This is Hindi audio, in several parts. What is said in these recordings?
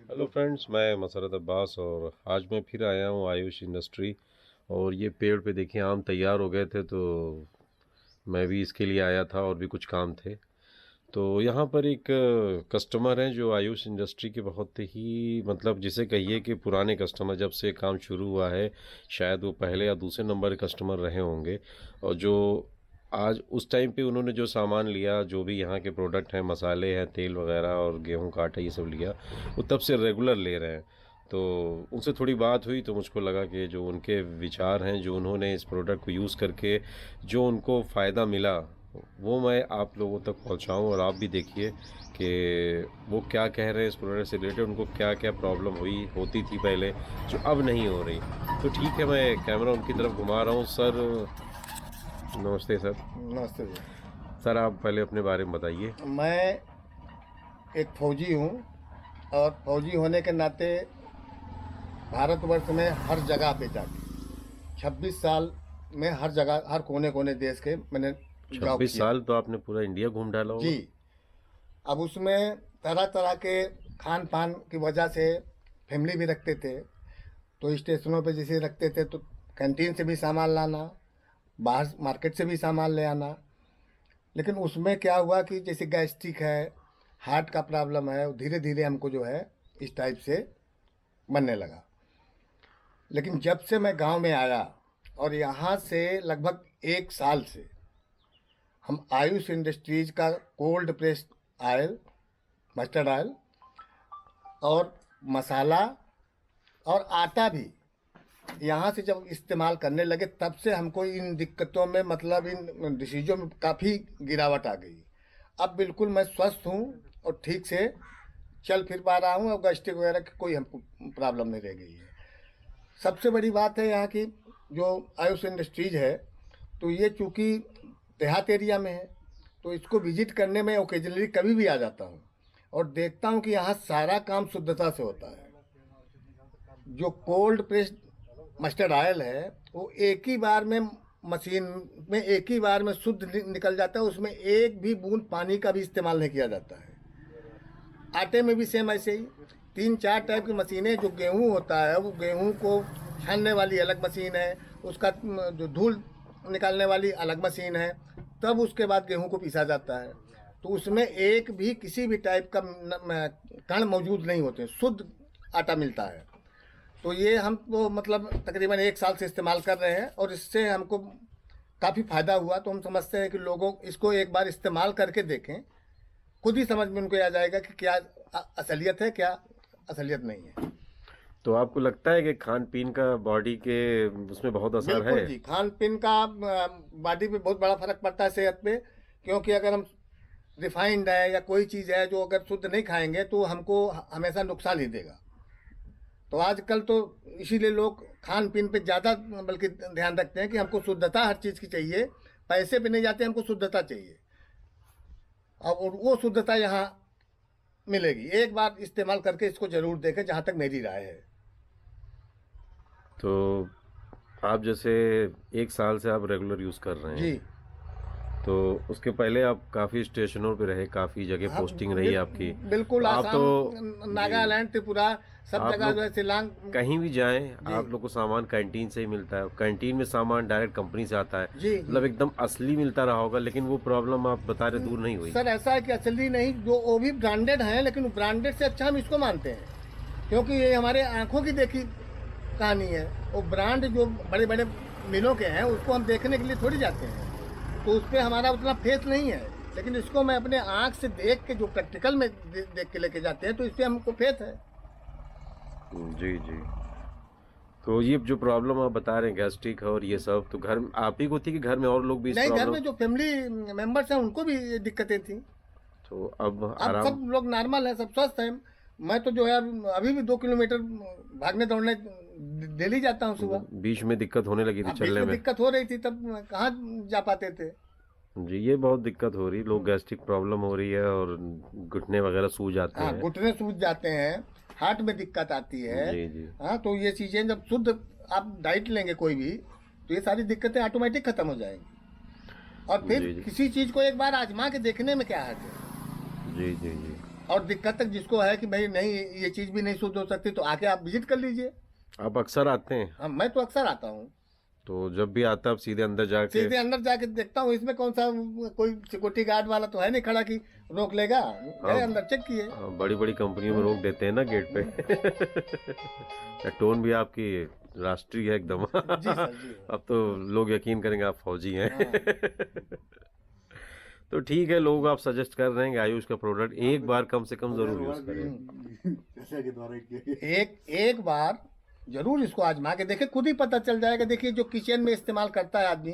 हेलो फ्रेंड्स, मैं मसरत अब्बास और आज मैं फिर आया हूँ आयुष इंडस्ट्री। और ये पेड़ पे देखिए आम तैयार हो गए थे, तो मैं भी इसके लिए आया था और भी कुछ काम थे। तो यहाँ पर एक कस्टमर हैं जो आयुष इंडस्ट्री के बहुत ही मतलब जिसे कहिए कि पुराने कस्टमर, जब से काम शुरू हुआ है शायद वो पहले या दूसरे नंबर के कस्टमर रहे होंगे। और जो आज उस टाइम पे उन्होंने जो सामान लिया, जो भी यहाँ के प्रोडक्ट हैं, मसाले हैं, तेल वगैरह और गेहूं का आटा, ये सब लिया, वो तब से रेगुलर ले रहे हैं। तो उनसे थोड़ी बात हुई तो मुझको लगा कि जो उनके विचार हैं, जो उन्होंने इस प्रोडक्ट को यूज़ करके जो उनको फ़ायदा मिला, वो मैं आप लोगों तक पहुंचाऊं। और आप भी देखिए कि वो क्या कह रहे हैं इस प्रोडक्ट से रिलेटेड, उनको क्या क्या प्रॉब्लम होती थी पहले, जो अब नहीं हो रही। तो ठीक है, मैं कैमरा उनकी तरफ घुमा रहा हूँ। सर नमस्ते सर। नमस्ते भैया। सर आप पहले अपने बारे में बताइए। मैं एक फौजी हूँ और फौजी होने के नाते भारतवर्ष में हर जगह पे जाके 26 साल में हर जगह, हर कोने कोने देश के मैंने जॉब 26 किया। साल तो आपने पूरा इंडिया घूम डाला जी। होगा। अब उसमें तरह तरह के खान पान की वजह से फैमिली भी रखते थे, तो स्टेशनों पे जैसे रखते थे तो कैंटीन से भी सामान लाना, बाहर मार्केट से भी सामान ले आना। लेकिन उसमें क्या हुआ कि जैसे गैस्ट्रिक है, हार्ट का प्रॉब्लम है, धीरे धीरे हमको जो है इस टाइप से बनने लगा। लेकिन जब से मैं गांव में आया और यहाँ से लगभग 1 साल से हम आयुष इंडस्ट्रीज का cold press oil, mustard oil और मसाला और आटा भी यहाँ से जब इस्तेमाल करने लगे, तब से हमको इन दिक्कतों में, मतलब इन डिसीजों में काफ़ी गिरावट आ गई। अब बिल्कुल मैं स्वस्थ हूँ और ठीक से चल फिर पा रहा हूँ और गैस्ट्रिक वगैरह की कोई हमको प्रॉब्लम नहीं रह गई है। सबसे बड़ी बात है यहाँ की जो आयुष इंडस्ट्रीज है, तो ये चूँकि देहात एरिया में है, तो इसको विजिट करने में ओकेजनली कभी भी आ जाता हूँ और देखता हूँ कि यहाँ सारा काम शुद्धता से होता है। जो कोल्ड प्रेस मस्टर्ड ऑयल है वो एक ही बार में मशीन में एक ही बार में शुद्ध निकल जाता है, उसमें एक भी बूंद पानी का भी इस्तेमाल नहीं किया जाता है। आटे में भी सेम ऐसे ही 3-4 टाइप की मशीनें, जो गेहूं होता है वो गेहूं को छानने वाली अलग मशीन है, उसका जो धूल निकालने वाली अलग मशीन है, तब उसके बाद गेहूं को पीसा जाता है। तो उसमें एक भी किसी भी टाइप का कण मौजूद नहीं होते, शुद्ध आटा मिलता है। तो ये हमको मतलब तकरीबन 1 साल से इस्तेमाल कर रहे हैं और इससे हमको काफ़ी फ़ायदा हुआ। तो हम समझते हैं कि लोगों इसको एक बार इस्तेमाल करके देखें, खुद ही समझ में उनको आ जाएगा कि क्या असलियत है, क्या असलियत नहीं है। तो आपको लगता है कि खान पीन का बॉडी के उसमें बहुत असर बिल्कुल है? जी, खान पीन का बॉडी पे बहुत बड़ा फर्क पड़ता है, सेहत पे। क्योंकि अगर हम रिफाइंड है या कोई चीज़ है जो अगर शुद्ध नहीं खाएंगे तो हमको हमेशा नुकसान ही देगा। तो आजकल तो इसीलिए लोग खान पीन पे ज़्यादा बल्कि ध्यान रखते हैं कि हमको शुद्धता हर चीज़ की चाहिए, पैसे पे नहीं जाते, हमको शुद्धता चाहिए। और वो शुद्धता यहाँ मिलेगी। एक बार इस्तेमाल करके इसको ज़रूर देखें, जहाँ तक मेरी राय है। तो आप जैसे 1 साल से आप रेगुलर यूज़ कर रहे जी हैं, तो उसके पहले आप काफ़ी स्टेशनों पे रहे, काफ़ी जगह हाँ, पोस्टिंग रही आपकी। बिल्कुल। तो आप आसाम, तो नागालैंड, त्रिपुरा, सब आप जगह लोग जो है, शिलांग। कहीं भी जाएं, जी आप लोग को सामान कैंटीन से ही मिलता है। कैंटीन में सामान डायरेक्ट कंपनी से आता है, जी जी। मतलब एकदम असली मिलता रहा होगा। लेकिन वो प्रॉब्लम आप बता रहे दूर नहीं हुई। सर ऐसा है कि असली नहीं, जो वो भी ब्रांडेड हैं, लेकिन ब्रांडेड से अच्छा हम इसको मानते हैं, क्योंकि ये हमारे आंखों की देखी कहानी है। वो ब्रांड जो बड़े बड़े मिलों के हैं, उसको हम देखने के लिए थोड़ी जाते हैं, तो उस पर हमारा उतना फेथ नहीं है। लेकिन इसको मैं अपने आँख से देख के, जो प्रैक्टिकल में देख के लेके जाते हैं, तो इस पर हमको फेथ है। जी जी। तो ये जो प्रॉब्लम आप बता रहे हैं गैस्ट्रिक और ये सब, तो घर आप ही को थी कि घर में और लोग भी इस नहीं, घर प्रॉब्लम? में जो फैमिली मेंबर्स हैं उनको भी ये दिक्कतें थी। तो अब अब आराम? सब लोग नॉर्मल हैं, सब स्वस्थ हैं। मैं तो जो है अभी भी 2 किलोमीटर भागने दौड़ने डेली जाता हूँ सुबह। बीच में दिक्कत होने लगी थी अब बीच चलने में में? दिक्कत हो रही थी, तब कहाँ जा पाते थे। जी, ये बहुत दिक्कत हो रही, लोग गैस्ट्रिक प्रॉब्लम हो रही है और घुटने वगैरह सूज जाते हाँ, हैं। घुटने सूज जाते हैं, हार्ट में दिक्कत आती है। जी जी। हाँ, तो ये चीज़ें जब शुद्ध आप डाइट लेंगे कोई भी, तो ये सारी दिक्कतें ऑटोमेटिक खत्म हो जाएंगी। और फिर जी जी। किसी चीज़ को एक बार आजमा के देखने में क्या हर्ज है। जी जी जी। और दिक्कत तक जिसको है कि भाई नहीं ये चीज़ भी नहीं शुद्ध हो सकती, तो आके आप विजिट कर लीजिए। आप अक्सर आते हैं? हाँ, मैं तो अक्सर आता हूँ। तो जब भी आता है आप सीधे अंदर जाके? सीधे अंदर जाके देखता हूँ, इसमें कौन सा कोई सिक्योरिटी गार्ड वाला तो है नहीं खड़ा कि रोक लेगा। गए अंदर, चेक किए। बड़ी बड़ी कंपनियों में रोक देते हैं ना गेट पे। या टोन भी आपकी राष्ट्रीय है एकदम। जी सर जी। अब तो लोग यकीन करेंगे आप फौजी हैं। हाँ। तो ठीक है, लोग आप सजेस्ट कर रहे हैं कि आयुष का प्रोडक्ट एक बार कम से कम जरूर यूज करें। एक बार जरूर इसको आजमा के देखे, खुद ही पता चल जाएगा। देखिए जो किचन में इस्तेमाल करता है आदमी,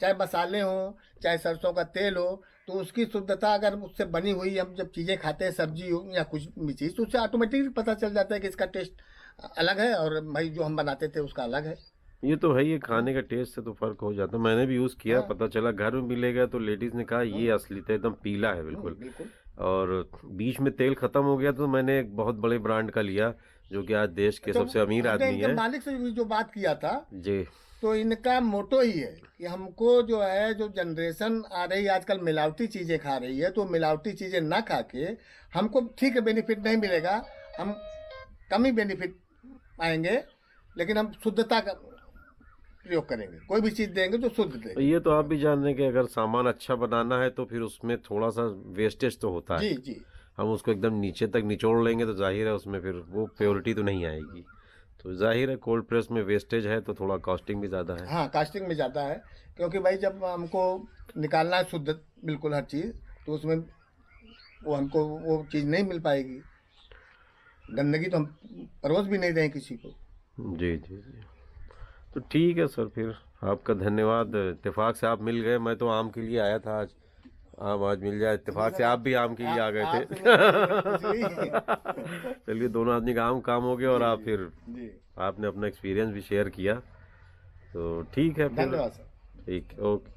चाहे मसाले हो चाहे सरसों का तेल हो, तो उसकी शुद्धता अगर उससे बनी हुई हम जब चीज़ें खाते हैं, सब्जी हो या कुछ भी चीज़, तो उससे ऑटोमेटिकली पता चल जाता है कि इसका टेस्ट अलग है और भाई जो हम बनाते थे उसका अलग है। ये तो है, ये खाने का टेस्ट से तो फर्क हो जाता है। मैंने भी यूज किया, हाँ। पता चला। घर में मिलेगा तो लेडीज ने कहा ये असली था, एकदम पीला है बिल्कुल। बिल्कुल। और बीच में तेल खत्म हो गया तो मैंने एक बहुत बड़े ब्रांड का लिया, जो कि आज देश के तो सबसे अमीर आपने आदमी इनके है। मालिक से भी जो बात किया था, जी। तो इनका मोटो ही है कि हमको जो है, जो जनरेशन आ रही है आजकल मिलावटी चीज़ें खा रही है, तो मिलावटी चीज़ें ना खा के हमको ठीक है बेनिफिट नहीं मिलेगा, हम कम ही बेनिफिट पाएंगे, लेकिन हम शुद्धता का प्रयोग करेंगे। कोई भी चीज़ देंगे तो शुद्ध देंगे। ये तो आप भी जान रहे हैं कि अगर सामान अच्छा बनाना है तो फिर उसमें थोड़ा सा वेस्टेज तो होता है। जी जी। हम उसको एकदम नीचे तक निचोड़ लेंगे तो जाहिर है उसमें फिर वो प्योरिटी तो नहीं आएगी। तो जाहिर है कोल्ड प्रेस में वेस्टेज है तो थोड़ा कॉस्टिंग भी ज़्यादा है। हाँ, कास्टिंग में ज़्यादा है, क्योंकि भाई जब हमको निकालना है शुद्ध बिल्कुल हर चीज़, तो उसमें वो हमको वो चीज़ नहीं मिल पाएगी। गंदगी तो हम परोस भी नहीं दें किसी को। जी जी जी। तो ठीक है सर, फिर आपका धन्यवाद। इत्तेफाक से आप मिल गए, मैं तो आम के लिए आया था आज। आम आज मिल जाए, इत्तेफाक से आप भी आम के लिए आ गए थे। चलिए, दोनों आदमी का आम काम हो गया और आप फिर जी, आपने अपना एक्सपीरियंस भी शेयर किया, तो ठीक है फिर। धन्यवाद सर। ठीक, ओके।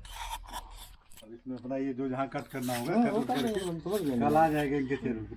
अब इसमें अपना ये जो जहाँ कट करना होगा कट करके कल आ जाएगा इनके चेहरे पे।